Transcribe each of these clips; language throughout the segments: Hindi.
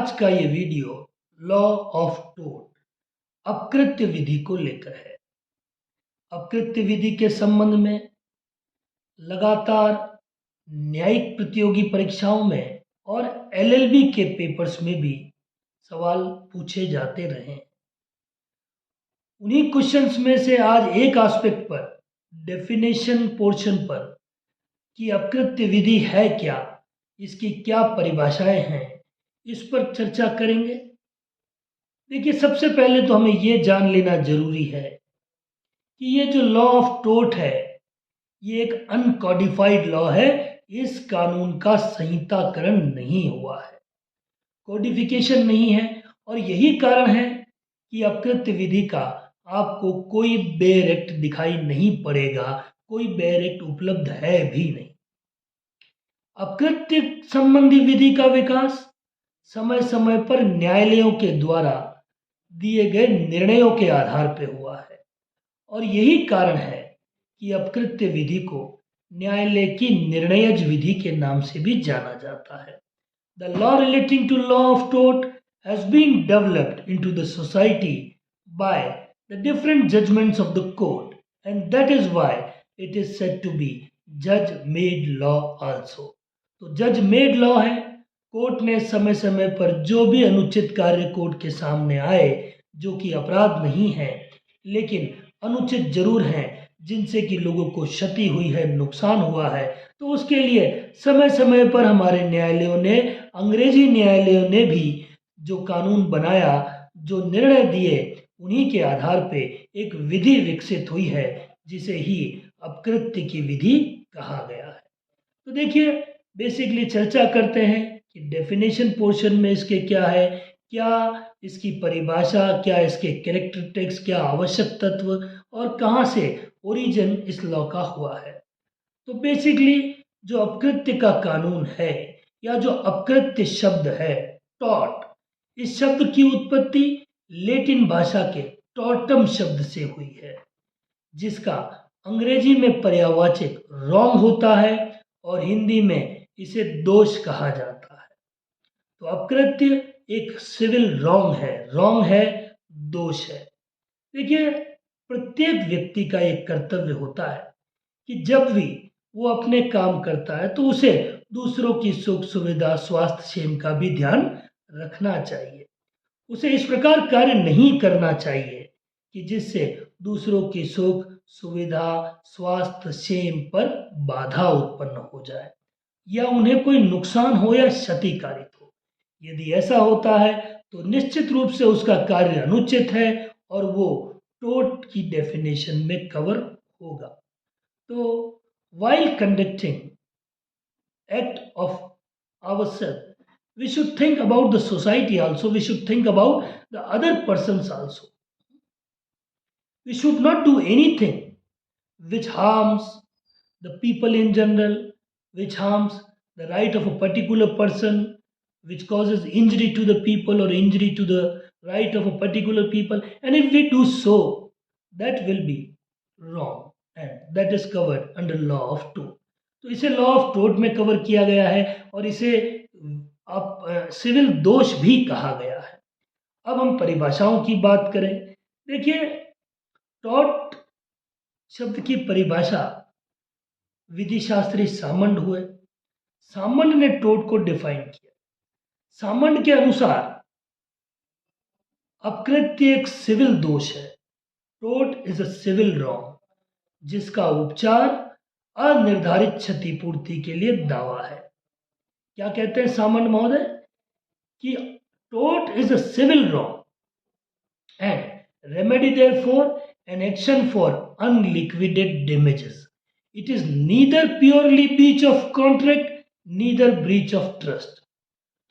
आज का ये वीडियो लॉ ऑफ टोट अपकृत्य विधि को लेकर है। अपकृत्य विधि के संबंध में लगातार न्यायिक प्रतियोगी परीक्षाओं में और एलएलबी के पेपर्स में भी सवाल पूछे जाते रहे। उन्हीं क्वेश्चंस में से आज एक एस्पेक्ट पर, डेफिनेशन पोर्शन पर, कि अपकृत्य विधि है क्या, इसकी क्या परिभाषाएं हैं, इस पर चर्चा करेंगे। देखिए, सबसे पहले तो हमें ये जान लेना जरूरी है कि ये जो लॉ ऑफ टोट है, ये एक अनकॉडिफाइड लॉ है। इस कानून का संहिताकरण नहीं हुआ है, कोडिफिकेशन नहीं है, और यही कारण है कि अपकृत्य विधि का आपको कोई बेयर एक्ट दिखाई नहीं पड़ेगा, कोई बेयर एक्ट उपलब्ध है भी नहीं। अपकृत्य संबंधी विधि का विकास समय समय पर न्यायालयों के द्वारा दिए गए निर्णयों के आधार पर हुआ है, और यही कारण है कि अपकृत्य विधि को न्यायालय की निर्णयज विधि के नाम से भी जाना जाता है। The law relating to law of tote has been developed into the society by the different judgements of the court, and that is why it is said to be जज मेड लॉ आल्सो। तो जज मेड लॉ है। कोर्ट ने समय समय पर जो भी अनुचित कार्य कोर्ट के सामने आए, जो कि अपराध नहीं है लेकिन अनुचित जरूर हैं, जिनसे कि लोगों को क्षति हुई है, नुकसान हुआ है, तो उसके लिए समय समय पर हमारे न्यायालयों ने, अंग्रेजी न्यायालयों ने भी जो कानून बनाया, जो निर्णय दिए, उन्हीं के आधार पे एक विधि विकसित हुई है, जिसे ही अपकृत्य की विधि कहा गया है। तो देखिए, बेसिकली चर्चा करते हैं कि डेफिनेशन पोर्शन में इसके क्या है, क्या इसकी परिभाषा, क्या इसके कैरेक्टरिस्टिक्स, क्या आवश्यक तत्व, और कहाँ से ओरिजिन इस लॉ का हुआ है। तो बेसिकली जो अपकृत्य का कानून है, या जो अपकृत्य शब्द है, टॉट, इस शब्द की उत्पत्ति लैटिन भाषा के टॉर्टम शब्द से हुई है, जिसका अंग्रेजी में पर्यायवाचक रॉन्ग होता है और हिंदी में इसे दोष कहा जाता है। तो अपकृत्य एक सिविल रॉन्ग है, दोष है। देखिए, प्रत्येक व्यक्ति का एक कर्तव्य होता है कि जब भी वो अपने काम करता है तो उसे दूसरों की सुख सुविधा, स्वास्थ्य, क्षेम का भी ध्यान रखना चाहिए। उसे इस प्रकार कार्य नहीं करना चाहिए कि जिससे दूसरों की सुख सुविधा, स्वास्थ्य, क्षेम पर बाधा उत्पन्न हो जाए, या उन्हें कोई नुकसान हो या क्षतिकारित हो। यदि ऐसा होता है तो निश्चित रूप से उसका कार्य अनुचित है और वो टोट की डेफिनेशन में कवर होगा। तो while conducting act of ourselves, we should think about the society also, we should think about the other persons also. We should not do anything which harms the people in general, which harms the right of a particular person, which causes injury to the people or injury to the right of a particular people. And if we do so, that will be wrong, and that is covered under law of tort. तो इसे लॉ ऑफ टोट में कवर किया गया है, और इसे आप सिविल दोष भी कहा गया है। अब हम परिभाषाओं की बात करें। देखिए, टॉट शब्द की परिभाषा विधि शास्त्री सामंड हुए। सामंड ने टोट को डिफाइन किया। सामंड के अनुसार अपकृत्य एक सिविल दोष है। टोट इज अ सिविल रॉन्ग जिसका उपचार अनिर्धारित क्षतिपूर्ति के लिए दावा है। क्या कहते हैं सामंड महोदय? कि टोट is a civil wrong and remedy therefor an action for unliquidated damages. It is neither purely breach of contract, neither breach of trust.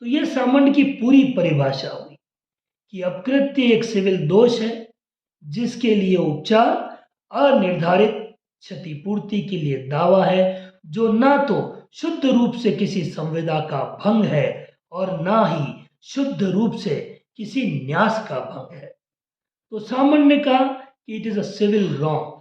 तो ये सामंड की पूरी परिभाषा हुई कि अपकृत्य एक सिविल दोष है जिसके लिए उपचार अनिर्धारित क्षतिपूर्ति के लिए दावा है, जो ना तो शुद्ध रूप से किसी संविदा का भंग है और ना ही शुद्ध रूप से किसी न्यास का भंग है। तो सामंड ने कहा कि it is a civil wrong.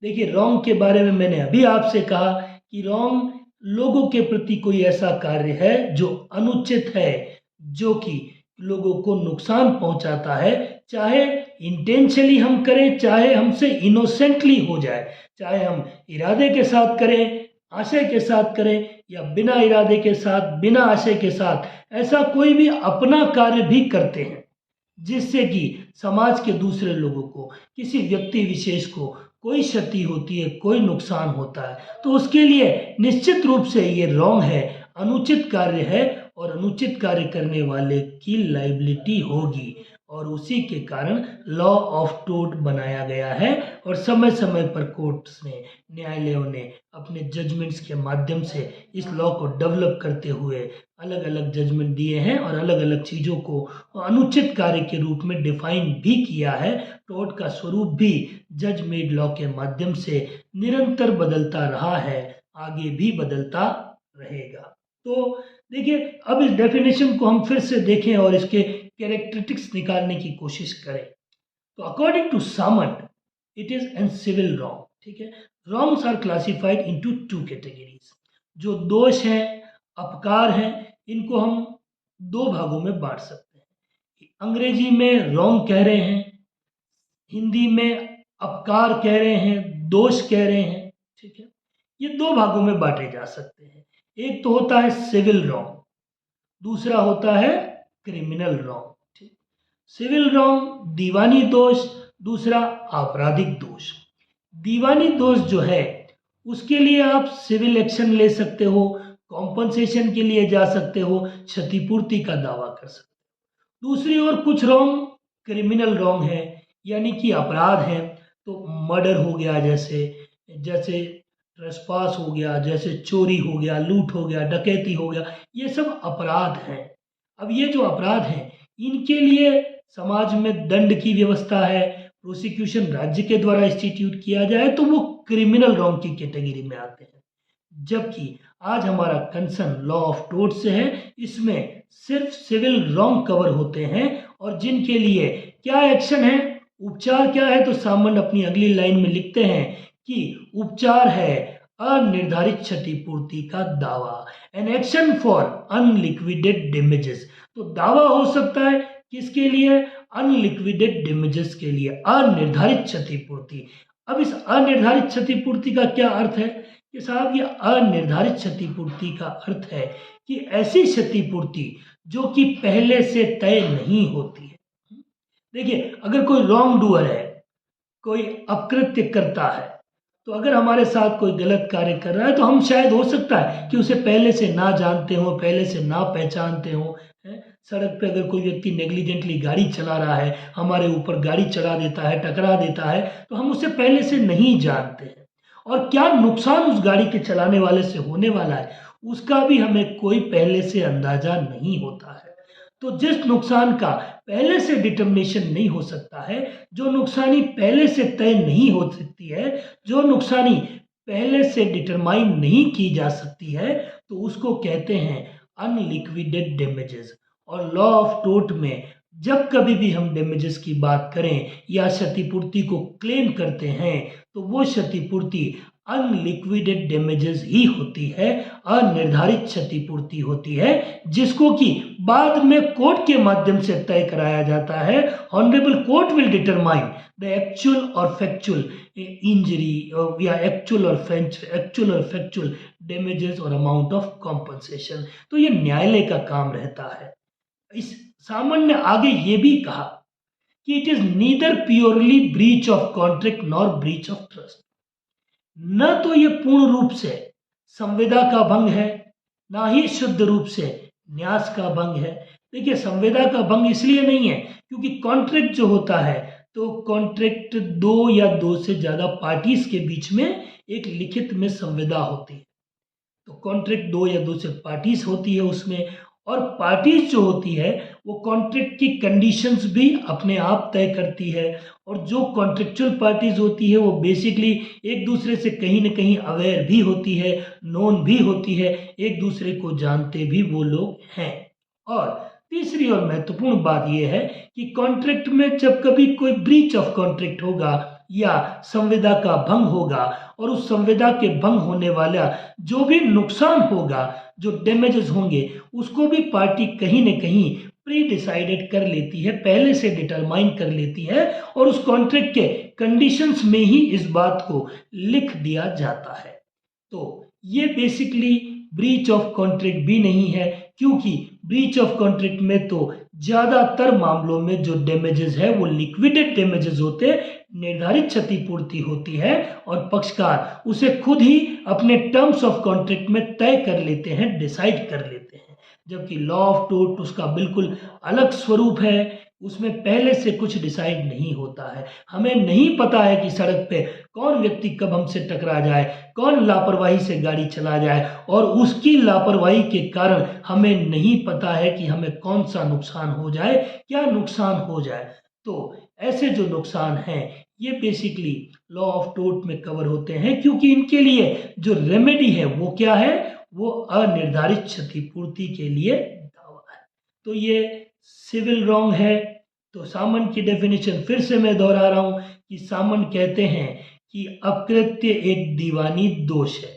देखिए, रॉन्ग के बारे में मैंने अभी आपसे कहा कि रॉन्ग लोगों के प्रति कोई ऐसा कार्य है जो अनुचित है, जो कि लोगों को नुकसान पहुंचाता है, चाहे इंटेंशनली हम करें, चाहे हमसे इनोसेंटली हो जाए, चाहे हम इरादे के साथ करें, आशय के साथ करें, या बिना इरादे के साथ, बिना आशय के साथ, ऐसा कोई भी अपना कार्य भी करते हैं जिससे कि समाज के दूसरे लोगों को, किसी व्यक्ति विशेष को कोई क्षति होती है, कोई नुकसान होता है, तो उसके लिए निश्चित रूप से ये रॉन्ग है, अनुचित कार्य है, और अनुचित कार्य करने वाले की लाइबिलिटी होगी। और उसी के कारण लॉ ऑफ टोट बनाया गया है, और समय समय पर कोर्ट्स ने, न्यायालयों ने अपने जजमेंट्स के माध्यम से इस लॉ को डेवलप करते हुए अलग अलग जजमेंट दिए हैं, और अलग अलग चीज़ों को अनुचित कार्य के रूप में डिफाइन भी किया है। टोट का स्वरूप भी जज मेड लॉ के माध्यम से निरंतर बदलता रहा है, आगे भी बदलता रहेगा। तो देखिए, अब इस डेफिनेशन को हम फिर से देखें और इसके कैरेक्टरिस्टिक्स निकालने की कोशिश करें। तो according to Salmond, it is an civil wrong. ठीक है, wrongs are classified into two categories. जो दोष हैं, अपकार हैं, इनको हम दो भागों में बांट सकते हैं। अंग्रेजी में रॉन्ग कह रहे हैं, हिंदी में अपकार कह रहे हैं, दोष कह रहे हैं। ठीक है, ये दो भागों में बांटे जा सकते हैं। एक तो होता है सिविल रॉन्ग, दूसरा होता है क्रिमिनल रॉन्ग। ठीक, सिविल रॉन्ग दीवानी दोष, दूसरा आपराधिक दोष। दीवानी दोष जो है उसके लिए आप सिविल एक्शन ले सकते हो, कॉम्पनसेशन के लिए जा सकते हो, क्षतिपूर्ति का दावा कर सकते हो। दूसरी ओर कुछ रॉन्ग क्रिमिनल रॉन्ग है, यानी कि अपराध है। तो मर्डर हो गया, जैसे जैसे ट्रेसपास हो गया, जैसे चोरी हो गया, लूट हो गया, डकैती हो गया, ये सब अपराध हैं। अब ये जो अपराध हैं, इनके लिए समाज में दंड की व्यवस्था है, प्रोसिक्यूशन राज्य के द्वारा इंस्टीट्यूट किया जाए तो वो क्रिमिनल रॉन्ग की कैटेगरी में आते हैं। जबकि आज हमारा कंसर्न लॉ ऑफ टोर्ट से है, इसमें सिर्फ सिविल रॉन्ग कवर होते हैं, और जिनके लिए क्या एक्शन है, उपचार क्या है, तो सामंत अपनी अगली लाइन में लिखते हैं कि उपचार है अनिर्धारित क्षतिपूर्ति का दावा, N action for unliquidated damages. तो दावा हो सकता है किसके लिए, अनलिक्विडेड डैमेजेस के लिए, अनिर्धारित क्षतिपूर्ति। अब इस अनिर्धारित क्षतिपूर्ति का क्या अर्थ है कि साहब, ये अनिर्धारित क्षतिपूर्ति का अर्थ है कि ऐसी क्षतिपूर्ति जो कि पहले से तय नहीं होती है। देखिए, अगर कोई रॉन्ग डूअर है, कोई अपकृत्य करता है, तो अगर हमारे साथ कोई गलत कार्य कर रहा है तो हम शायद हो सकता है कि उसे पहले से ना जानते हो, पहले से ना पहचानते हो। सड़क पे अगर कोई व्यक्ति नेग्लिजेंटली गाड़ी चला रहा है, हमारे ऊपर गाड़ी चढ़ा देता है, टकरा देता है, तो हम उसे पहले से नहीं जानते हैं, और क्या नुकसान उस गाड़ी के चलाने वाले से होने वाला है उसका भी हमें कोई पहले से अंदाजा नहीं होता है। तो जिस नुकसान का पहले से डिटर्मिनेशन नहीं हो सकता है, जो नुकसानी पहले से तय नहीं हो सकती है, जो नुकसानी पहले से डिटरमाइन नहीं की जा सकती है, तो उसको कहते हैं अनलिक्विडेड डैमेजेस। और लॉ ऑफ टोर्ट में जब कभी भी हम डैमेजेस की बात करें या क्षतिपूर्ति को क्लेम करते हैं, तो वो क्षतिपूर्ति अनलिक्विडेड डैमेजेस ही होती है, अनिर्धारित क्षतिपूर्ति होती है, जिसको कि बाद में कोर्ट के माध्यम से तय कराया जाता है। Honourable court will determine the actual और फैक्चुअल इंजरी या एक्चुअल और फैक्चुअल डैमेजेस और अमाउंट ऑफ कॉम्पनसेशन। तो ये न्यायालय का काम रहता है। इस सामंत ने आगे ये भी कहा कि it is neither purely breach of contract nor breach of trust. न तो ये पूर्ण रूप से संविदा का भंग है, ना ही शुद्ध रूप से न्यास का भंग है। देखिए, संविदा का भंग इसलिए नहीं है क्योंकि कॉन्ट्रैक्ट जो होता है, तो कॉन्ट्रैक्ट दो या दो से ज्यादा पार्टीज के बीच में एक लिखित में संविदा होती है। तो कॉन्ट्रैक्ट दो या दो से पार्टीज होती है उसमें, और पार्टीज जो होती है वो कॉन्ट्रैक्ट की कंडीशंस भी अपने आप तय करती है। और जो कॉन्ट्रेक्चुअल पार्टीज होती है वो बेसिकली एक दूसरे से कहीं ना कहीं अवेयर भी होती है, नोन भी होती है, एक दूसरे को जानते भी वो लोग हैं। और तीसरी और महत्वपूर्ण बात यह है कि कॉन्ट्रैक्ट में जब कभी कोई ब्रीच ऑफ कॉन्ट्रैक्ट होगा या संविदा का भंग होगा, और उस संविदा के भंग होने वाला जो भी नुकसान होगा, जो डैमेजेस होंगे, उसको भी पार्टी कहीं न कहीं प्री डिसाइडेड कर लेती है, पहले से डिटरमाइन कर लेती है और उस कॉन्ट्रैक्ट के कंडीशंस में ही इस बात को लिख दिया जाता है। तो ये बेसिकली ब्रीच ऑफ कॉन्ट्रैक्ट भी नहीं है, क्योंकि ब्रीच ऑफ कॉन्ट्रैक्ट में तो ज़्यादातर मामलों में जो डैमेजेस है वो लिक्विडेट डैमेजेस होते हैं, निर्धारित क्षतिपूर्ति होती है और पक्षकार उसे खुद ही अपने टर्म्स ऑफ कॉन्ट्रैक्ट में तय कर लेते हैं, डिसाइड कर लेते हैं। जबकि लॉ ऑफ टोट उसका बिल्कुल अलग स्वरूप है, उसमें पहले से कुछ डिसाइड नहीं होता है। हमें नहीं पता है कि सड़क पे कौन व्यक्ति कब हमसे टकरा जाए, कौन लापरवाही से गाड़ी चला जाए और उसकी लापरवाही के कारण हमें नहीं पता है कि हमें कौन सा नुकसान हो जाए, क्या नुकसान हो जाए। तो ऐसे जो नुकसान हैं ये बेसिकली लॉ ऑफ टोट में कवर होते हैं, क्योंकि इनके लिए जो रेमेडी है वो क्या है, वो अनिर्धारित क्षतिपूर्ति के लिए दावा है। तो ये सिविल रॉन्ग है। तो सामन की डेफिनेशन फिर से मैं दोहरा रहा हूं कि सामन कहते हैं कि अपकृत्य एक दीवानी दोष है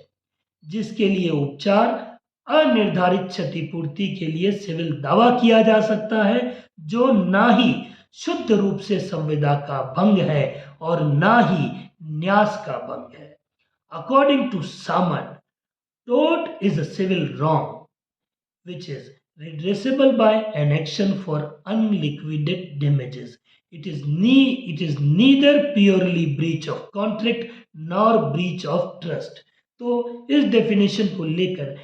जिसके लिए उपचार अनिर्धारित क्षतिपूर्ति के लिए सिविल दावा किया जा सकता है, जो ना ही शुद्ध रूप से संविदा का भंग है और ना ही न्यास का भंग है। According to Salmond, tort is a civil wrong which is redressable by an action for unliquidated damages. It is neither purely breach of contract nor breach of trust. तो इस डेफिनेशन को लेकर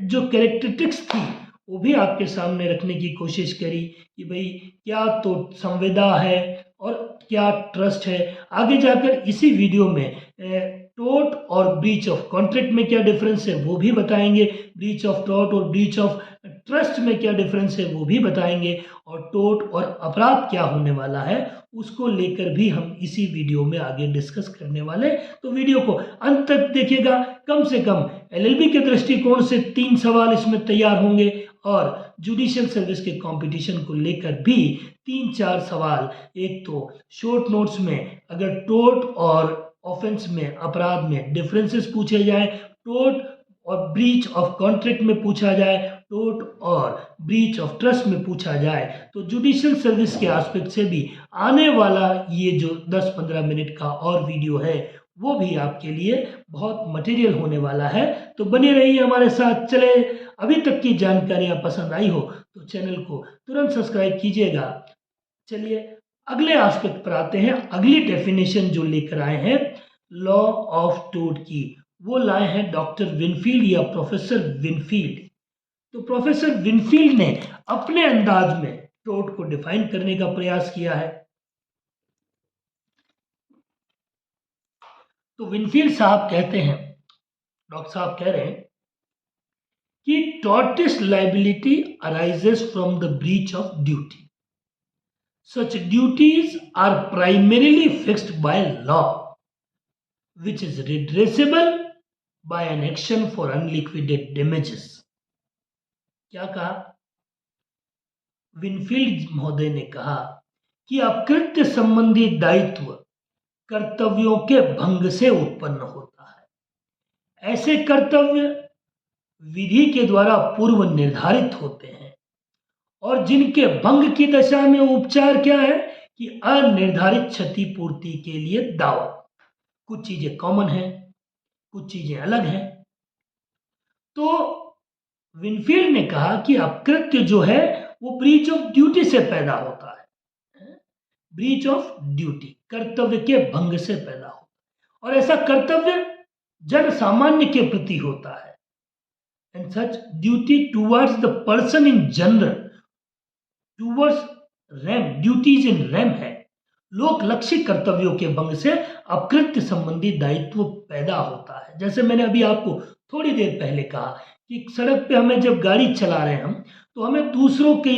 जो कैरेक्टरिस्टिक्स थी वो भी आपके सामने रखने की कोशिश करी कि भाई क्या तो संविदा है और क्या ट्रस्ट है। आगे जाकर इसी वीडियो में टोट और ब्रीच ऑफ कॉन्ट्रैक्ट में क्या डिफरेंस है वो भी बताएंगे, ब्रीच ऑफ टोट और ब्रीच ऑफ ट्रस्ट में क्या डिफरेंस है वो भी बताएंगे, और टोट और अपराध क्या होने वाला है उसको लेकर भी हम इसी वीडियो में आगे डिस्कस करने वाले। तो वीडियो को अंत तक देखिएगा। कम से कम एलएलबी के दृष्टिकोण से 3 सवाल इसमें तैयार होंगे और जुडिशियल सर्विस के कंपटीशन को लेकर भी 3-4 सवाल। एक तो शॉर्ट नोट्स में अगर टोट और ऑफेंस में, अपराध में डिफरेंसेस पूछे जाए, टोट और ब्रीच ऑफ कॉन्ट्रैक्ट में पूछा जाए, टोट और ब्रीच ऑफ ट्रस्ट में पूछा जाए, तो जुडिशियल सर्विस के एस्पेक्ट से भी आने वाला ये जो 10-15 मिनट का और वीडियो है वो भी आपके लिए बहुत मटेरियल होने वाला है। तो बने रहिए हमारे साथ। चले, अभी तक की जानकारियां पसंद आई हो तो चैनल को तुरंत सब्सक्राइब कीजिएगा। चलिए अगले एस्पेक्ट पर आते हैं। अगली डेफिनेशन जो लेकर आए हैं लॉ ऑफ टोट की, वो लाए हैं डॉक्टर विनफील्ड या प्रोफेसर विनफील्ड। तो प्रोफेसर विनफील्ड ने अपने अंदाज में टोट को डिफाइन करने का प्रयास किया है। तो विनफील्ड साहब कहते हैं, डॉक्टर साहब कह रहे हैं कि tortious liability arises from the breach of duty. Such duties are primarily fixed by law, which is redressable by an action for unliquidated damages. क्या कहा? विनफील्ड महोदय ने कहा कि अपकृत्य संबंधी दायित्व कर्तव्यों के भंग से उत्पन्न होता है। ऐसे कर्तव्य विधि के द्वारा पूर्व निर्धारित होते हैं और जिनके भंग की दशा में उपचार क्या है कि अनिर्धारित क्षतिपूर्ति के लिए दावा। कुछ चीजें कॉमन हैं, कुछ चीजें अलग हैं। तो विनफील्ड ने कहा कि अपकृत्य जो है वो ब्रीच ऑफ ड्यूटी से पैदा होता है। ब्रीच ऑफ ड्यूटी कर्तव्य के भंग से पैदा होता है और ऐसा कर्तव्य जन सामान्य के प्रति होता है। And such duty towards the person in general, towards rem, duties in rem है। लोक लक्षित कर्तव्यों के भंग से अपकृत्य संबंधी दायित्व पैदा होता है। जैसे मैंने अभी आपको थोड़ी देर पहले कहा कि सड़क पे हमें जब गाड़ी चला रहे हैं हम, तो हमें दूसरों की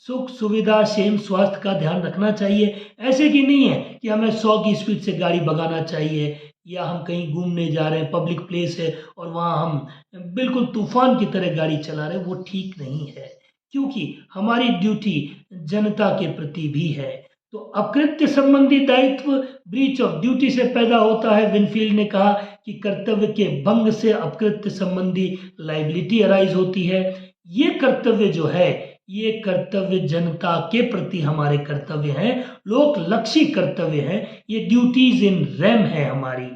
सुख सुविधा, क्षेम, स्वास्थ्य का ध्यान रखना चाहिए। ऐसे कि नहीं है कि हमें 100 की स्पीड से गाड़ी भगाना चाहिए, या हम कहीं घूमने जा रहे हैं, पब्लिक प्लेस है और वहाँ हम बिल्कुल तूफान की तरह गाड़ी चला रहे हैं, वो ठीक नहीं है, क्योंकि हमारी ड्यूटी जनता के प्रति भी है। तो अपकृत्य संबंधी दायित्व ब्रीच ऑफ ड्यूटी से पैदा होता है। विनफील्ड ने कहा कि कर्तव्य के भंग से अपकृत्य संबंधी लाइबिलिटी अराइज होती है। ये कर्तव्य जो है ये कर्तव्य जनता के प्रति हमारे कर्तव्य हैं, लोक लक्षी कर्तव्य हैं, ये ड्यूटीज इन रेम है हमारी।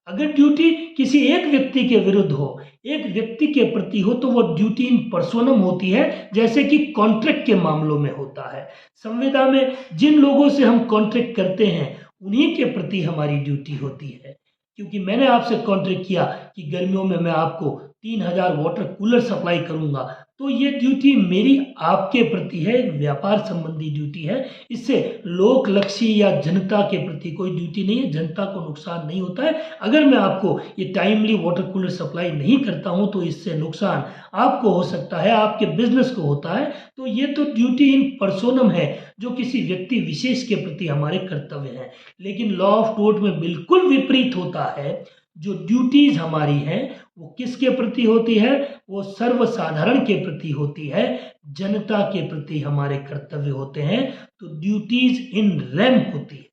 अगर ड्यूटी किसी एक व्यक्ति के विरुद्ध हो, एक व्यक्ति के प्रति हो, तो वो ड्यूटी इन पर्सोनम होती है, जैसे कि कॉन्ट्रैक्ट के मामलों में होता है। संविदा में जिन लोगों से हम कॉन्ट्रैक्ट करते हैं उन्हीं के प्रति हमारी ड्यूटी होती है। क्योंकि मैंने आपसे कॉन्ट्रैक्ट किया कि गर्मियों में मैं आपको 3000 वाटर कूलर सप्लाई करूंगा, तो ये ड्यूटी मेरी आपके प्रति है, एक व्यापार संबंधी ड्यूटी है। इससे लोक लक्षी या जनता के प्रति कोई ड्यूटी नहीं है, जनता को नुकसान नहीं होता है। अगर मैं आपको ये टाइमली वाटर कूलर सप्लाई नहीं करता हूँ तो इससे नुकसान आपको हो सकता है, आपके बिजनेस को होता है। तो ये तो ड्यूटी इन पर्सोनम है, जो किसी व्यक्ति विशेष के प्रति हमारे कर्तव्य हैं। लेकिन लॉ ऑफ टोर्ट में बिल्कुल विपरीत होता है। जो ड्यूटीज हमारी हैं वो किसके प्रति होती है? वो सर्वसाधारण के प्रति होती है, जनता के प्रति हमारे कर्तव्य होते हैं। तो ड्यूटीज इन रेम होती है।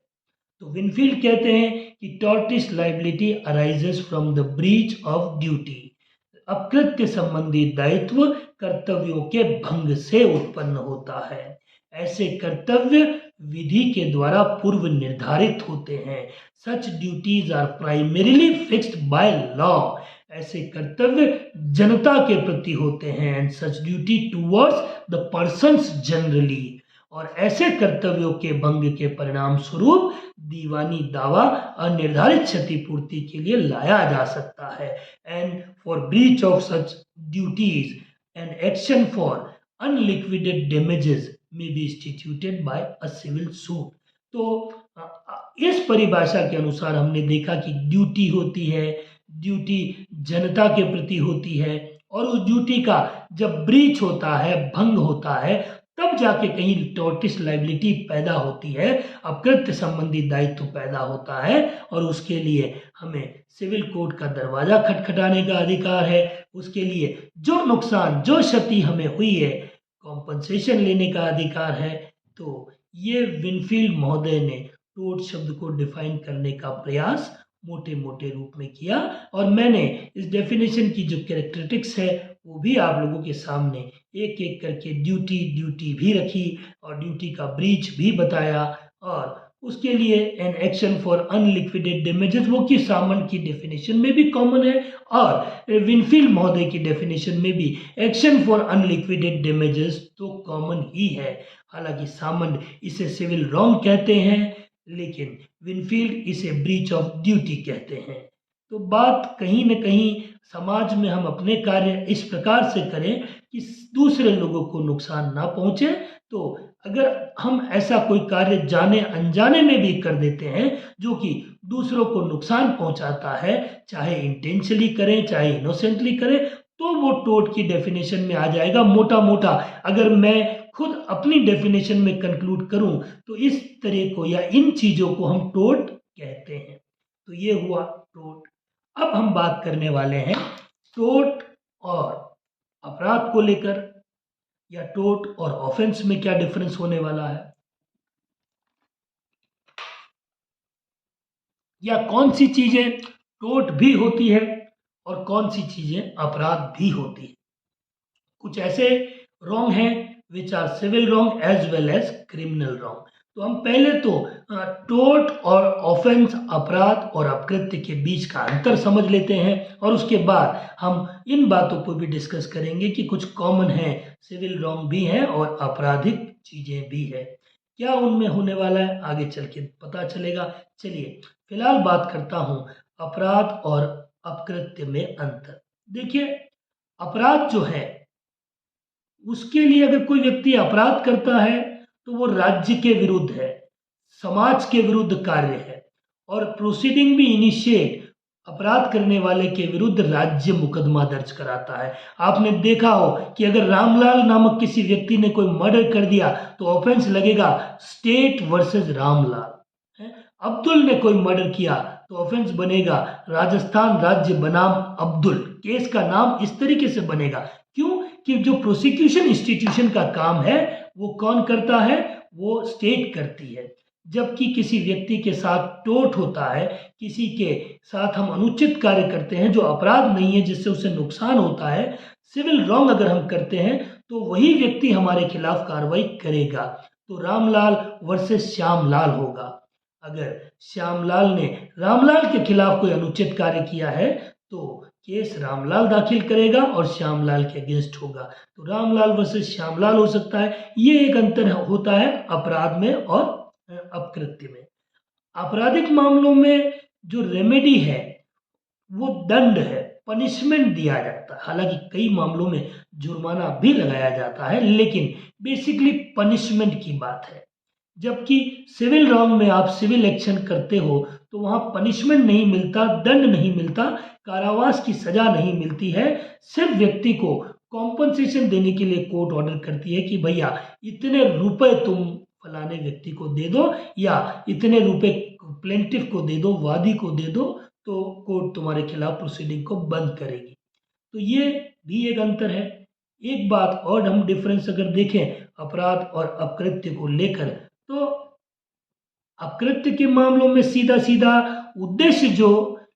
तो विनफील्ड कहते हैं कि tortious liability arises from the breach of duty. अकृत्य संबंधी दायित्व कर्तव्यों के भंग से उत्पन्न होता है। ऐसे कर्तव्य विधि के द्वारा पूर्व निर्धारित होते हैं। Such duties are primarily fixed by law. ऐसे कर्तव्य जनता के प्रति होते हैं, and such duty towards the persons generally. और ऐसे कर्तव्यों के भंग के परिणाम स्वरूप दीवानी दावा अनिर्धारित क्षतिपूर्ति के लिए लाया जा सकता है। And for breach of such duties an action for unliquidated damages may be instituted by a civil suit। तो इस परिभाषा के अनुसार हमने देखा कि ड्यूटी होती है, ड्यूटी जनता के प्रति होती है, और उस ड्यूटी का जब ब्रीच होता है, भंग होता है, तब जाके कहीं टॉर्टिस लाइबिलिटी पैदा होती है, अकृत्य संबंधी दायित्व पैदा होता है, और उसके लिए हमें सिविल कोर्ट का दरवाजा खटखटाने का अधिकार है। उसके लिए जो नुकसान, जो क्षति हमें हुई है, कॉम्पनसेशन लेने का अधिकार है। तो ये विनफील्ड महोदय ने टोर्ट शब्द को डिफाइन करने का प्रयास मोटे मोटे रूप में किया, और मैंने इस डेफिनेशन की जो कैरेक्टरिस्टिक्स है वो भी आप लोगों के सामने एक एक करके ड्यूटी भी रखी, और ड्यूटी का ब्रीच भी बताया, और उसके लिए N action for unliquidated damages वो कि सामंत की डेफिनेशन में भी कॉमन है, और विनफील्ड महोदय की डेफिनेशन में भी एक्शन फॉर अनलिक्विडेड डैमेजेस तो कॉमन ही है। हालांकि सामंत इसे सिविल रॉन्ग कहते हैं, लेकिन विनफील्ड इसे ब्रीच ऑफ ड्यूटी कहते हैं। तो बात कहीं न कहीं समाज में हम अपने कार्य इस प्रकार से करें कि दूसरे लोगों को नुकसान ना पहुंचे। तो अगर हम ऐसा कोई कार्य जाने अनजाने में भी कर देते हैं जो कि दूसरों को नुकसान पहुंचाता है, चाहे इंटेंशनली करें चाहे इनोसेंटली करें, तो वो टोर्ट की डेफिनेशन में आ जाएगा। मोटा मोटा अगर मैं खुद अपनी डेफिनेशन में कंक्लूड करूं तो इस तरह को या इन चीजों को हम टोर्ट कहते हैं। तो ये हुआ टोर्ट। अब हम बात करने वाले हैं टोर्ट और अपराध को लेकर, या टोर्ट और ऑफेंस में क्या डिफरेंस होने वाला है, या कौन सी चीजें टोर्ट भी होती है और कौन सी चीजें अपराध भी होती है। कुछ ऐसे रॉन्ग हैं which are civil wrong as well as criminal wrong. तो हम पहले तो टोर्ट और ऑफेंस, अपराध और अपकृत्य के बीच का अंतर समझ लेते हैं, और उसके बाद हम इन बातों को भी डिस्कस करेंगे कि कुछ कॉमन है, सिविल रॉन्ग भी है और आपराधिक चीजें भी है। क्या उनमें होने वाला है आगे चल के पता चलेगा। चलिए फिलहाल बात करता हूं अपराध और अपकृत्य में अंतर। देखिए अपराध जो है उसके लिए अगर कोई व्यक्ति अपराध करता है तो वो राज्य के विरुद्ध है, समाज के विरुद्ध कार्य है, और प्रोसीडिंग भी इनिशिएट अपराध करने वाले के विरुद्ध राज्य मुकदमा दर्ज कराता है। आपने देखा हो कि अगर रामलाल नामक किसी व्यक्ति ने कोई मर्डर कर दिया तो ऑफेंस लगेगा स्टेट वर्सेस रामलाल। अब्दुल ने कोई मर्डर किया तो ऑफेंस बनेगा राजस्थान राज्य बनाम अब्दुल, केस का नाम इस तरीके से बनेगा। क्यों? कि जो प्रोसिक्यूशन इंस्टीट्यूशन का काम है वो कौन करता है? वो स्टेट करती है। जबकि किसी व्यक्ति के साथ टोर्ट होता है, किसी के साथ हम अनुचित कार्य करते हैं जो अपराध नहीं है, जिससे उसे नुकसान होता है, सिविल रॉन्ग अगर हम करते हैं तो वही व्यक्ति हमारे खिलाफ कार्रवाई करेगा। तो रामलाल वर्सेस श्यामलाल होगा। अगर श्यामलाल ने रामलाल के खिलाफ कोई अनुचित कार्य किया है तो केस रामलाल दाखिल करेगा और श्यामलाल के अगेंस्ट होगा। तो रामलाल वर्सेस श्यामलाल हो सकता है। ये एक अंतर होता है अपराध में और अपकृत्य में। आपराधिक मामलों में जो रेमेडी है वो दंड है, पनिशमेंट दिया जाता है। हालांकि कई मामलों में जुर्माना भी लगाया जाता है, लेकिन बेसिकली पनिशमेंट की बात है। जबकि सिविल रॉन्ग में आप सिविल एक्शन करते हो तो वहाँ पनिशमेंट नहीं मिलता, दंड नहीं मिलता, कारावास की सजा नहीं मिलती है। सिर्फ व्यक्ति को कॉम्पनसेशन देने के लिए कोर्ट ऑर्डर करती है कि भैया इतने रुपए तुम फलाने व्यक्ति को दे दो या इतने रुपए प्लेंटिफ को दे दो, वादी को दे दो, तो कोर्ट तुम्हारे खिलाफ प्रोसीडिंग को बंद करेगी। तो ये भी एक अंतर है। एक बात और हम डिफरेंस अगर देखें अपराध और अपकृत्य को लेकर, तो अपकृत्य के मामलों में सीधा सीधा उद्देश्य जो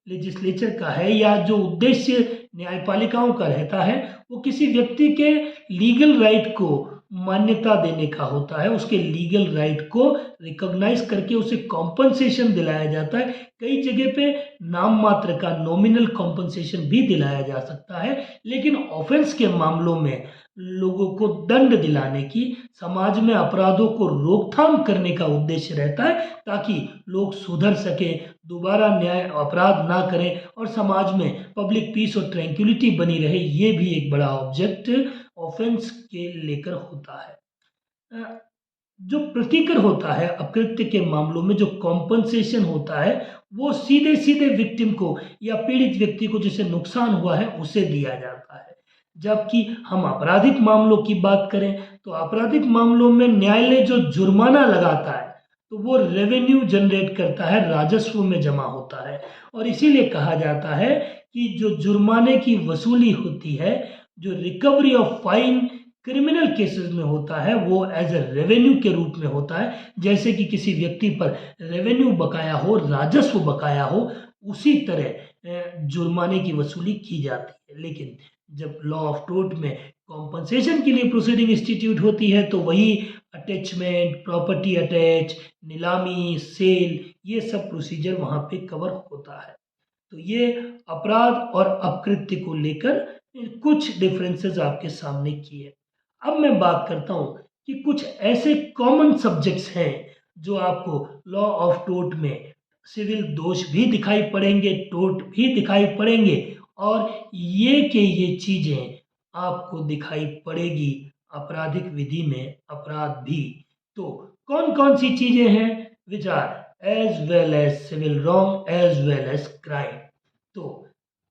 लेजिस्लेचर का है या जो उद्देश्य न्यायपालिकाओं का रहता है वो किसी व्यक्ति के लीगल राइट को मान्यता देने का होता है, उसके लीगल राइट को रिकॉग्नाइज करके उसे कॉम्पनसेशन दिलाया जाता है। कई जगह पे नाम मात्र का नॉमिनल कॉम्पनसेशन भी दिलाया जा सकता है, लेकिन ऑफेंस के मामलों में लोगों को दंड दिलाने की, समाज में अपराधों को रोकथाम करने का उद्देश्य रहता है ताकि लोग सुधर सके, दोबारा न्याय अपराध ना करें और समाज में पब्लिक पीस और ट्रैंक्विलिटी बनी रहे। ये भी एक बड़ा ऑब्जेक्ट ऑफेंस के लेकर होता है। जो प्रतिकर होता है अपकृत्य के मामलों में, जो कॉम्पनसेशन होता है वो सीधे सीधे विक्टिम को या पीड़ित व्यक्ति को जिसे नुकसान हुआ है उसे दिया जाता है। जबकि हम आपराधिक मामलों की बात करें तो आपराधिक मामलों में न्यायालय जो जुर्माना लगाता है तो वो रेवेन्यू जनरेट करता है, राजस्व में जमा होता है। और इसीलिए कहा जाता है कि जो जुर्माने की वसूली होती है, जो recovery of fine criminal cases में होता है, वो एज ए रेवेन्यू के रूप में होता है। जैसे कि किसी व्यक्ति पर रेवेन्यू बकाया हो, राजस्व बकाया हो, उसी तरह जुर्माने की वसूली की जाती है। लेकिन जब लॉ ऑफ टोर्ट में कॉम्पनसेशन के लिए प्रोसीडिंग इंस्टीट्यूट होती है तो वही अटैचमेंट, प्रॉपर्टी अटैच, नीलामी, सेल, ये सब प्रोसीजर वहाँ पे कवर होता है। तो ये अपराध और अपकृत्य को लेकर कुछ डिफरेंसेस आपके सामने किए। अब मैं बात करता हूँ कि कुछ ऐसे कॉमन सब्जेक्ट्स हैं जो आपको लॉ ऑफ टोर्ट में सिविल दोष भी दिखाई पड़ेंगे, टोर्ट भी दिखाई पड़ेंगे और ये चीज़ें आपको दिखाई पड़ेगी आपराधिक विधि में अपराध भी। तो कौन कौन सी चीज़ें हैं? Which are as well as civil wrong as well as crime. तो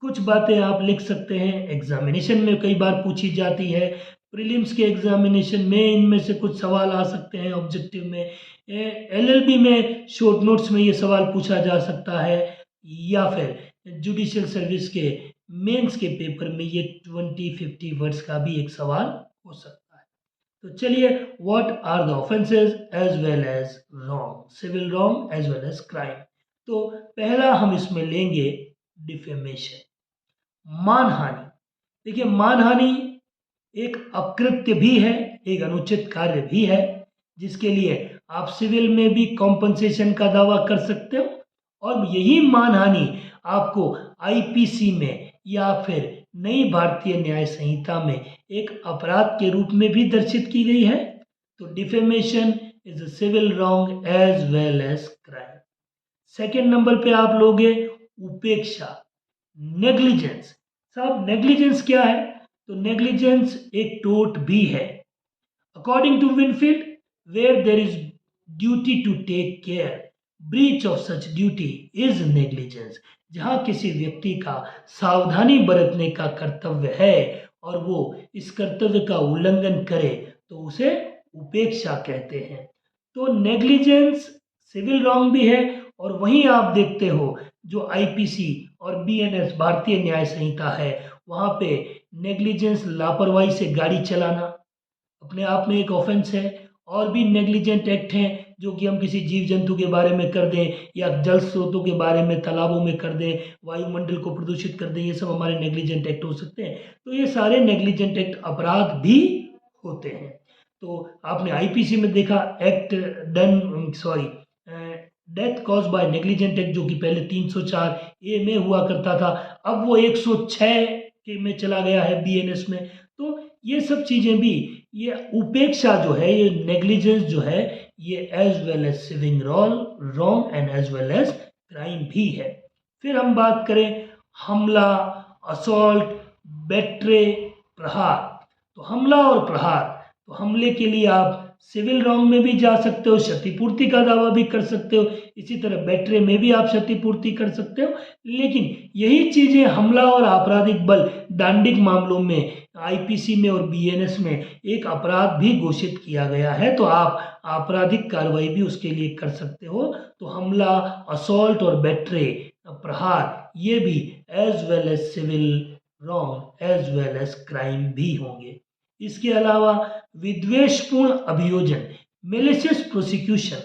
कुछ बातें आप लिख सकते हैं, एग्जामिनेशन में कई बार पूछी जाती है, प्रीलिम्स के एग्जामिनेशन में इनमें से कुछ सवाल आ सकते हैं, ऑब्जेक्टिव में, एलएलबी में शॉर्ट नोट्स में ये सवाल पूछा जा सकता है, या फिर जुडिशियल सर्विस के मेंस के पेपर में ये 20-50 वर्ड्स का भी एक सवाल हो सकता है। तो चलिए, what are the offences as well as wrong, civil wrong as well as crime. तो पहला हम इसमें लेंगे डिफेमेशन, मानहानि। देखिए, मानहानि एक अपकृत्य भी है, एक अनुचित कार्य भी है, जिसके लिए आप सिविल में भी कॉम्पनसेशन का दावा कर सकते हो और यही मानहानि आपको आईपीसी में या फिर नई भारतीय न्याय संहिता में एक अपराध के रूप में भी दर्शित की गई है। तो defamation is a civil wrong as well as crime. Second number पे आप लोगे उपेक्षा, नेग्लिजेंस। साहब, नेग्लिजेंस क्या है? तो नेग्लिजेंस एक टोर्ट भी है। According to Winfield, where there is duty to take care, breach of such duty is negligence. जहां किसी व्यक्ति का सावधानी बरतने का कर्तव्य है और वो इस कर्तव्य का उल्लंघन करे तो उसे उपेक्षा कहते हैं। तो नेग्लिजेंस सिविल रॉन्ग भी है और वहीं आप देखते हो जो आईपीसी और बीएनएस भारतीय न्याय संहिता है, वहाँ पे नेग्लिजेंस, लापरवाही से गाड़ी चलाना अपने आप में एक ऑफेंस है। और भी नेग्लिजेंट एक्ट हैं जो कि हम किसी जीव जंतु के बारे में कर दें या जल स्रोतों के बारे में, तालाबों में कर दें, वायुमंडल को प्रदूषित कर दें, ये सब हमारे नेग्लिजेंट एक्ट हो सकते हैं। तो ये सारे नेग्लिजेंट एक्ट अपराध भी होते हैं। तो आपने आईपीसी में देखा act done sorry death cause by negligent act, जो कि पहले 304 ए में हुआ करता था, अब वो 106 के में चला गया है बीएनएस में। तो ये सब चीज़ें भी, ये उपेक्षा जो है, ये नेग्लिजेंस जो है, ये as well as civil wrong and as well as crime भी है। फिर हम बात करें हमला, असॉल्ट, बेट्रे, प्रहार। तो हमला और प्रहार, तो हमले के लिए आप सिविल रॉन्ग में भी जा सकते हो, क्षतिपूर्ति का दावा भी कर सकते हो, इसी तरह बेट्रे में भी आप क्षतिपूर्ति कर सकते हो। लेकिन यही चीजें हमला और आपराधिक बल दांडिक मामलों में आईपीसी में और बीएनएस में एक अपराध भी घोषित किया गया है, तो आप आपराधिक कार्रवाई भी उसके लिए कर सकते हो। तो हमला, असॉल्ट और बेट्रे, प्रहार, ये भी as well as civil wrong as well as crime भी होंगे। इसके अलावा विद्वेषपूर्ण अभियोजन, मेलिशियस प्रोसिक्यूशन,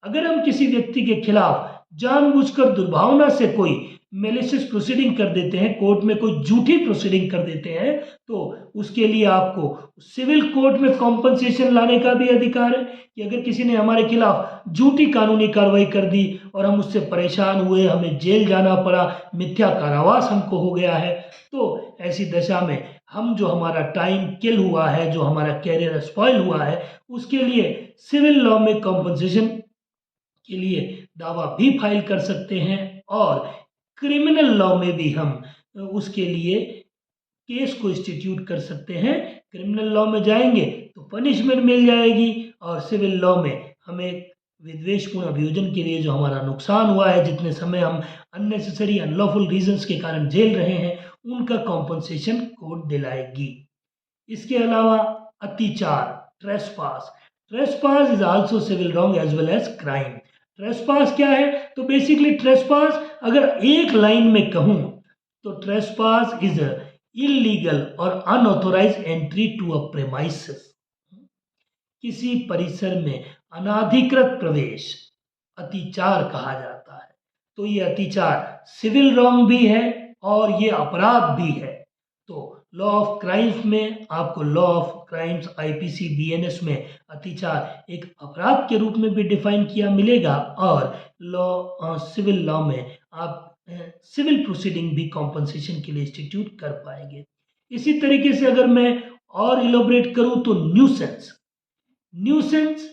अगर हम किसी व्यक्ति के खिलाफ जानबूझकर दुर्भावना से कोई मेलिशियस प्रोसीडिंग कर देते हैं, कोर्ट में कोई झूठी प्रोसीडिंग कर देते हैं, तो उसके लिए आपको सिविल कोर्ट में कॉम्पनसेशन लाने का भी अधिकार है कि अगर किसी ने हमारे खिलाफ झूठी कानूनी कार्रवाई कर दी और हम उससे परेशान हुए, हमें जेल जाना पड़ा, मिथ्या कारावास हमको हो गया है, तो ऐसी दशा में हम जो हमारा टाइम किल हुआ है, जो हमारा कैरियर स्पॉइल हुआ है, उसके लिए सिविल लॉ में कॉम्पनसेशन के लिए दावा भी फाइल कर सकते हैं। और क्रिमिनल लॉ में भी हम उसके लिए केस को इंस्टीट्यूट कर सकते हैं। क्रिमिनल लॉ में जाएंगे तो पनिशमेंट मिल जाएगी, और सिविल लॉ में हमें विद्वेषपूर्ण अभियोजन के लिए जो हमारा नुकसान हुआ है, जितने समय हम अननेसेसरी अनलॉफुल रीजंस के कारण झेल रहे हैं, उनका कॉम्पनसेशन कोर्ट दिलाएगी। इसके अलावा अतिचार, trespass, trespass is also civil wrong as well as crime. Trespass क्या है? तो बेसिकली ट्रेसपास, अगर एक लाइन में कहूं तो ट्रेसपास इज इलीगल और unauthorised entry to a premises, किसी परिसर में अनाधिकृत प्रवेश अतिचार कहा जाता है। तो ये अतिचार सिविल रॉन्ग भी है और ये अपराध भी है। तो लॉ ऑफ क्राइम्स में आपको law of crimes IPC BNS में अतिचार एक अपराध के रूप में भी डिफाइन किया मिलेगा, और लॉ सिविल लॉ में आप सिविल प्रोसीडिंग भी कॉम्पनसेशन के लिए इंस्टीट्यूट कर पाएंगे। इसी तरीके से अगर मैं और इलोबरेट करूं तो न्यूसेंस, न्यूसेंस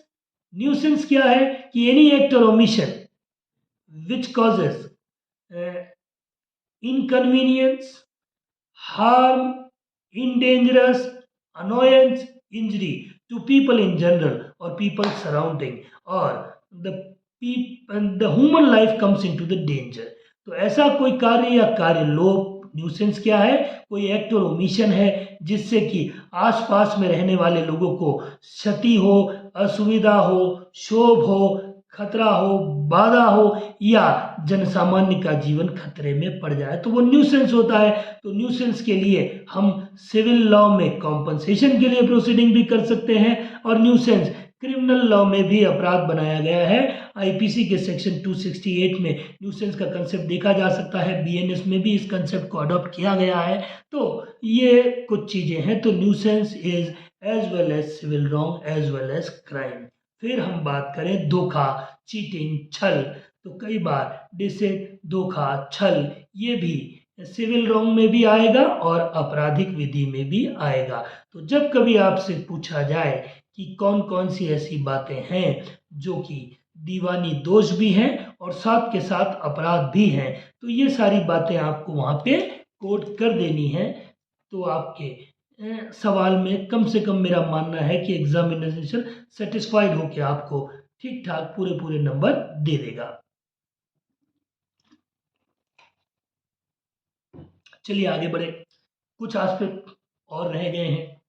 न्यूसेंस क्या है कि एनी एक्ट और omission which causes inconvenience, harm, indangerous, annoyance, injury to people in general or people surrounding, or the human life comes into the danger। तो ऐसा कोई कार्य या कार्य लोप, न्यूसेंस क्या है? कोई एक्ट और ओमिशन है जिससे कि आसपास में रहने वाले लोगों को क्षति हो, असुविधा हो, क्षोभ हो, खतरा हो, बाधा हो, या जनसामान्य का जीवन खतरे में पड़ जाए, तो वो न्यूसेंस होता है। तो न्यूसेंस के लिए हम सिविल लॉ में कॉम्पनसेशन के लिए प्रोसीडिंग भी कर सकते हैं, और न्यूसेंस क्रिमिनल लॉ में भी अपराध बनाया गया है। आईपीसी के सेक्शन 268 में न्यूसेंस का कंसेप्ट देखा जा सकता है, बीएनएस में भी इस कंसेप्ट को अडॉप्ट किया गया है। तो ये कुछ चीज़ें हैं। तो nuisance is as well as civil wrong as well as crime. फिर हम बात करें धोखा, चीटिंग, छल, तो कई बार डिसेट, धोखा, छल, ये भी सिविल रॉन्ग में भी आएगा और आपराधिक विधि में भी आएगा। तो जब कभी आपसे पूछा जाए कि कौन कौन सी ऐसी बातें हैं जो कि दीवानी दोष भी हैं और साथ के साथ अपराध भी हैं, तो ये सारी बातें आपको वहाँ पे कोट कर देनी है। तो आपके सवाल में कम से कम मेरा मानना है कि एग्जामिनेशन सेटिस्फाइड होकर आपको ठीक ठाक पूरे पूरे नंबर दे देगा। चलिए आगे बढ़े, कुछ एस्पेक्ट और रह गए हैं।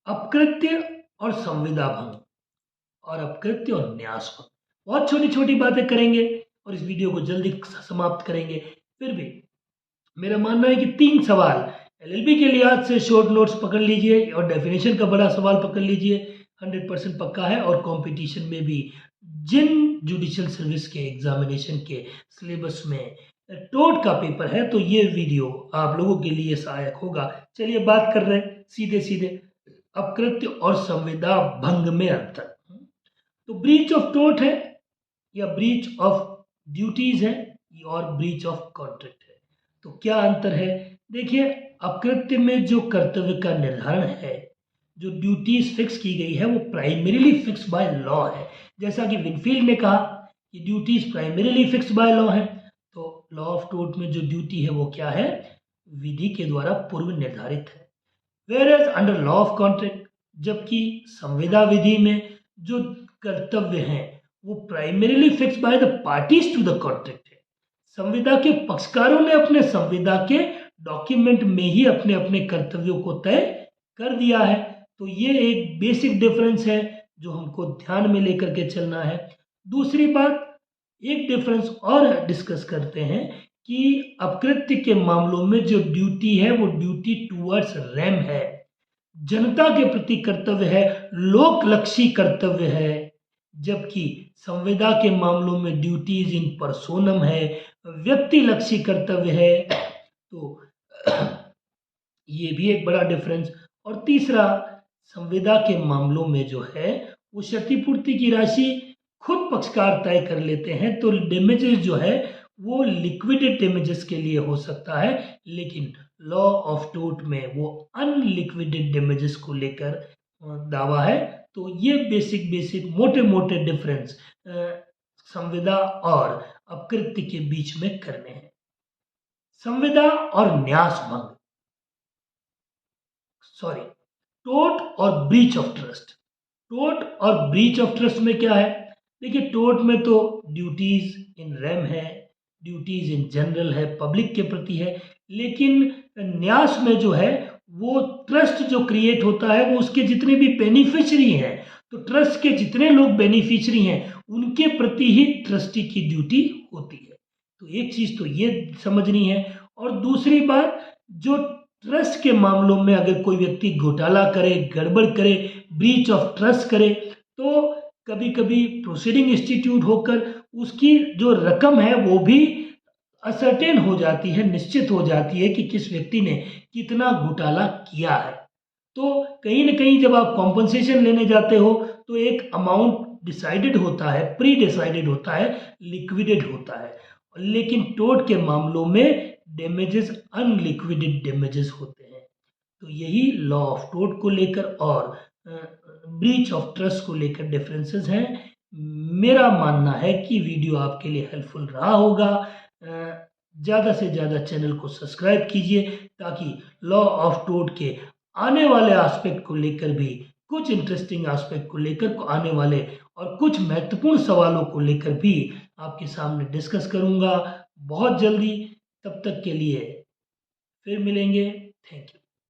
अपकृत्य और संविदा भंग, और अपकृत्य और न्यास भंग, बहुत छोटी छोटी बातें करेंगे और इस वीडियो को जल्दी समाप्त करेंगे। फिर भी मेरा मानना है कि 3 सवाल एलएलबी के लिहाज से शॉर्ट नोट्स पकड़ लीजिए और डेफिनेशन का बड़ा सवाल पकड़ लीजिए, 100% पक्का है। और कंपटीशन में भी जिन जुडिशियल सर्विस के एग्जामिनेशन के सिलेबस में टोट का पेपर है, तो ये वीडियो आप लोगों के लिए सहायक होगा। चलिए बात कर रहे हैं सीधे सीधे अपकृत्य और संविदा भंग में अंतर। तो ब्रीच ऑफ टोट है या ब्रीच ऑफ ड्यूटीज है और ब्रीच ऑफ कॉन्ट्रैक्ट है। तो क्या अंतर है? देखिए, अपकृत्य में जो कर्तव्य का निर्धारण है, जो ड्यूटीज फिक्स की गई है, वो प्राइमरीली फिक्स बाय लॉ है। जैसा कि विनफील्ड ने कहा कि duties primarily fixed by law है, तो लॉ ऑफ टोट में जो ड्यूटी है वो क्या है? विधि के द्वारा पूर्व निर्धारित है। Whereas under law of contract, जबकि संविदा विधि में जो कर्तव्य हैं वो primarily fixed by the parties to the contract है। संविदा के पक्षकारों ने अपने संविदा के डॉक्यूमेंट में ही अपने अपने कर्तव्यों को तय कर दिया है। तो ये एक बेसिक डिफरेंस है जो हमको ध्यान में लेकर के चलना है। दूसरी बात, एक डिफरेंस और डिस्कस करते हैं कि अपकृत्य के मामलों में जो ड्यूटी है वो ड्यूटी टूवर्ड्स रेम है, जनता के प्रति कर्तव्य है, लोकलक्षी कर्तव्य है। जबकि संविदा के मामलों में ड्यूटीज इन पर्सोनम है, व्यक्तिलक्षी कर्तव्य है। तो ये भी एक बड़ा डिफरेंस। और तीसरा, संविदा के मामलों में जो है वो क्षतिपूर्ति की राशि खुद पक्षकार तय कर लेते हैं, तो डैमेजेस जो है वो लिक्विडेड डैमेजेस के लिए हो सकता है, लेकिन लॉ ऑफ टोट में वो अनलिक्विडेड डैमेजेस को लेकर दावा है। तो ये बेसिक मोटे मोटे डिफरेंस संविदा और अपकृत्य के बीच में करने हैं। संविदा और न्यास भंग, सॉरी, टोट और ब्रीच ऑफ ट्रस्ट। टोट और ब्रीच ऑफ ट्रस्ट में क्या है? देखिए, टोट में तो ड्यूटीज इन रेम है, ड्यूटीज इन जनरल है, पब्लिक के प्रति है, लेकिन न्यास में जो है वो ट्रस्ट जो क्रिएट होता है वो उसके जितने भी बेनिफिशियरी हैं, तो ट्रस्ट के जितने लोग बेनिफिशियरी हैं उनके प्रति ही ट्रस्टी की ड्यूटी होती है। तो एक चीज तो ये समझनी है। और दूसरी बात, जो ट्रस्ट के मामलों में अगर कोई व्यक्ति घोटाला करे, गड़बड़ करे, ब्रीच ऑफ ट्रस्ट करे, तो कभी कभी प्रोसीडिंग इंस्टीट्यूट होकर उसकी जो रकम है वो भी असर्टेन हो जाती है, निश्चित हो जाती है कि किस व्यक्ति ने कितना घोटाला किया है। तो कहीं ना कहीं जब आप कॉम्पनसेशन लेने जाते हो तो एक अमाउंट डिसाइडेड होता है, प्री डिसाइडेड होता है, लिक्विडेड होता है। लेकिन टोट के मामलों में डैमेजेस अनलिक्विडेड डैमेजेस होते हैं। तो यही लॉ ऑफ टोट को लेकर और ब्रीच ऑफ ट्रस्ट को लेकर डिफरेंसेस हैं। मेरा मानना है कि वीडियो आपके लिए हेल्पफुल रहा होगा। ज़्यादा से ज़्यादा चैनल को सब्सक्राइब कीजिए ताकि लॉ ऑफ टोट के आने वाले एस्पेक्ट को लेकर भी, कुछ इंटरेस्टिंग एस्पेक्ट को लेकर आने वाले और कुछ महत्वपूर्ण सवालों को लेकर भी आपके सामने डिस्कस करूंगा बहुत जल्दी। तब तक के लिए फिर मिलेंगे। Thank you.